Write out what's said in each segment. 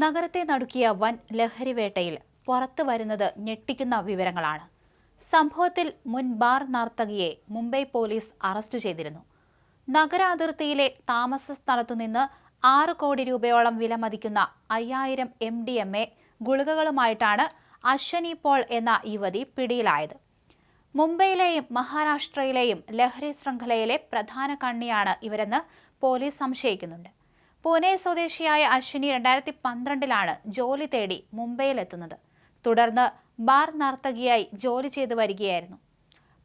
നഗരത്തെ നടുക്കിയ വൻ ലഹരിവേട്ടയിൽ പുറത്തു വരുന്നത് ഞെട്ടിക്കുന്ന വിവരങ്ങളാണ്. സംഭവത്തിൽ മുൻ ബാർ നർത്തകിയെ മുംബൈ പോലീസ് അറസ്റ്റ് ചെയ്തിരുന്നു. നഗരാതിർത്തിയിലെ താമസ സ്ഥലത്തുനിന്ന് 6 കോടി രൂപയോളം വിലമതിക്കുന്ന 5000 MDMA ഗുളികകളുമായിട്ടാണ് അശ്വനി പോൾ എന്ന യുവതി പിടിയിലായത്. മുംബൈയിലെയും മഹാരാഷ്ട്രയിലെയും ലഹരി ശൃംഖലയിലെ പ്രധാന കണ്ണിയാണ് ഇവരെന്ന് പോലീസ് സംശയിക്കുന്നുണ്ട്. പൂനെ സ്വദേശിയായ അശ്വിനി 2012-ലാണ് ജോലി തേടി മുംബൈയിലെത്തുന്നത്. തുടർന്ന് ബാർ നർത്തകിയായി ജോലി ചെയ്തു വരികയായിരുന്നു.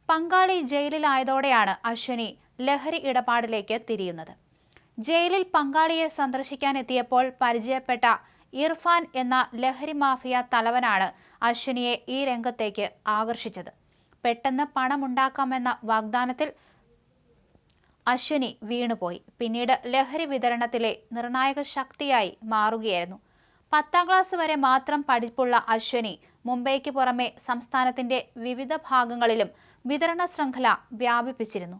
പങ്കാളി ജയിലിലായതോടെയാണ് അശ്വിനി ലഹരി ഇടപാടിലേക്ക് തിരിയുന്നത്. ജയിലിൽ പങ്കാളിയെ സന്ദർശിക്കാനെത്തിയപ്പോൾ പരിചയപ്പെട്ട ഇർഫാൻ എന്ന ലഹരി മാഫിയ തലവനാണ് അശ്വിനിയെ ഈ രംഗത്തേക്ക് ആകർഷിച്ചത്. പെട്ടെന്ന് പണമുണ്ടാക്കാമെന്ന വാഗ്ദാനത്തിൽ അശ്വിനി വീണുപോയി. പിന്നീട് ലഹരി വിതരണത്തിലെ നിർണായക ശക്തിയായി മാറുകയായിരുന്നു. 10ാം ക്ലാസ് വരെ മാത്രം പഠിപ്പുള്ള അശ്വിനി മുംബൈക്ക് പുറമെ സംസ്ഥാനത്തിന്റെ വിവിധ ഭാഗങ്ങളിലും വിതരണ ശൃംഖല വ്യാപിപ്പിച്ചിരുന്നു.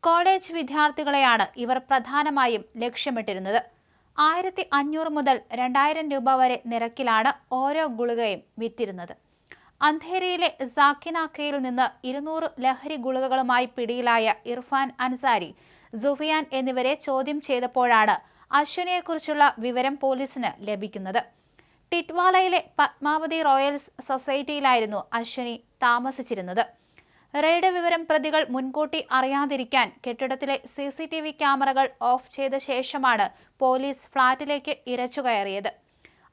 കോളേജ് വിദ്യാർത്ഥികളെയാണ് ഇവർ പ്രധാനമായും ലക്ഷ്യമിട്ടിരുന്നത്. 1500 മുതൽ 2000 രൂപ വരെ നിരക്കിലാണ് ഓരോ ഗുളികയും വിറ്റിരുന്നത്. അന്ധേരിയിലെ സാക്കിനാക്കയിൽ നിന്ന് 200 ലഹരി ഗുളികകളുമായി പിടിയിലായ ഇർഫാൻ അൻസാരി, സുഫിയാൻ എന്നിവരെ ചോദ്യം ചെയ്തപ്പോഴാണ് അശ്വിനിയെക്കുറിച്ചുള്ള വിവരം പോലീസിന് ലഭിക്കുന്നത്. ടിറ്റ്വാലയിലെ പത്മാവതി റോയൽസ് സൊസൈറ്റിയിലായിരുന്നു അശ്വിനി താമസിച്ചിരുന്നത്. റെയ്ഡ് വിവരം പ്രതികൾ മുൻകൂട്ടി അറിയാതിരിക്കാൻ കെട്ടിടത്തിലെ CCTV ക്യാമറകൾ ഓഫ് ചെയ്ത ശേഷമാണ് പോലീസ് ഫ്ളാറ്റിലേക്ക് ഇരച്ചുകയറിയത്.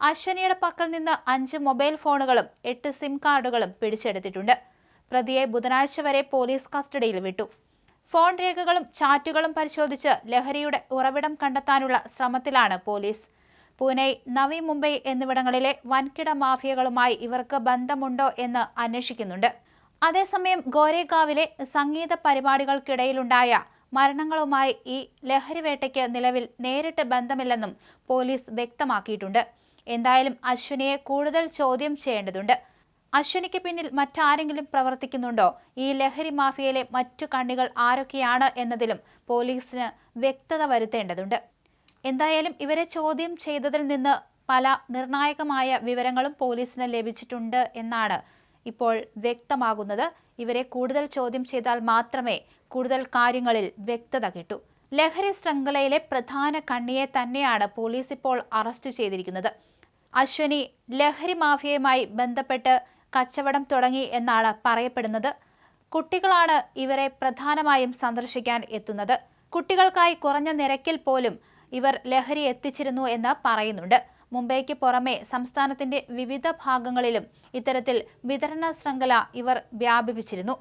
അശ്വനിയുടെ പക്കൽ നിന്ന് 5 മൊബൈൽ ഫോണുകളും 8 സിം കാർഡുകളും പിടിച്ചെടുത്തിട്ടുണ്ട്. പ്രതിയെ ബുധനാഴ്ച വരെ പോലീസ് കസ്റ്റഡിയിൽ വിട്ടു. ഫോൺ രേഖകളും ചാറ്റുകളും പരിശോധിച്ച് ലഹരിയുടെ ഉറവിടം കണ്ടെത്താനുള്ള ശ്രമത്തിലാണ് പോലീസ്. പൂനെ, നവി മുംബൈ എന്നിവിടങ്ങളിലെ വൻകിട മാഫിയകളുമായി ഇവർക്ക് ബന്ധമുണ്ടോ എന്ന് അന്വേഷിക്കുന്നുണ്ട്. അതേസമയം ഗോരേഗാവിലെ സംഗീത പരിപാടികൾക്കിടയിലുണ്ടായ മരണങ്ങളുമായി ഈ ലഹരിവേട്ടയ്ക്ക് നിലവിൽ നേരിട്ട് ബന്ധമില്ലെന്നും പോലീസ് വ്യക്തമാക്കിയിട്ടുണ്ട്. എന്തായാലും അശ്വിനിയെ കൂടുതൽ ചോദ്യം ചെയ്യേണ്ടതുണ്ട്. അശ്വിനിക്ക് പിന്നിൽ മറ്റാരെങ്കിലും പ്രവർത്തിക്കുന്നുണ്ടോ? ഈ ലഹരി മാഫിയയിലെ മറ്റു കണ്ണികൾ ആരൊക്കെയാണ് എന്നതിലും പോലീസിന് വ്യക്തത വരുത്തേണ്ടതുണ്ട്. എന്തായാലും ഇവരെ ചോദ്യം ചെയ്തതിൽ നിന്ന് പല നിർണായകമായ വിവരങ്ങളും പോലീസിന് ലഭിച്ചിട്ടുണ്ട് എന്നാണ് ഇപ്പോൾ വ്യക്തമാകുന്നത്. ഇവരെ കൂടുതൽ ചോദ്യം ചെയ്താൽ മാത്രമേ കൂടുതൽ കാര്യങ്ങളിൽ വ്യക്തത കിട്ടൂ. ലഹരി ശൃംഖലയിലെ പ്രധാന കണ്ണിയെ തന്നെയാണ് പോലീസ് ഇപ്പോൾ അറസ്റ്റ് ചെയ്തിരിക്കുന്നത്. അശ്വിനി ലഹരി മാഫിയയുമായി ബന്ധപ്പെട്ട് കച്ചവടം തുടങ്ങി എന്നാണ് പറയപ്പെടുന്നത്. കുട്ടികളാണ് ഇവരെ പ്രധാനമായും സന്ദർശിക്കാൻ എത്തുന്നത്. കുട്ടികൾക്കായി കുറഞ്ഞ നിരക്കിൽ പോലും ഇവർ ലഹരി എത്തിച്ചിരുന്നു എന്ന് പറയുന്നുണ്ട്. മുംബൈക്ക് പുറമെ സംസ്ഥാനത്തിന്റെ വിവിധ ഭാഗങ്ങളിലും ഇത്തരത്തിൽ വിതരണ ശൃംഖല ഇവർ വ്യാപിപ്പിച്ചിരുന്നു.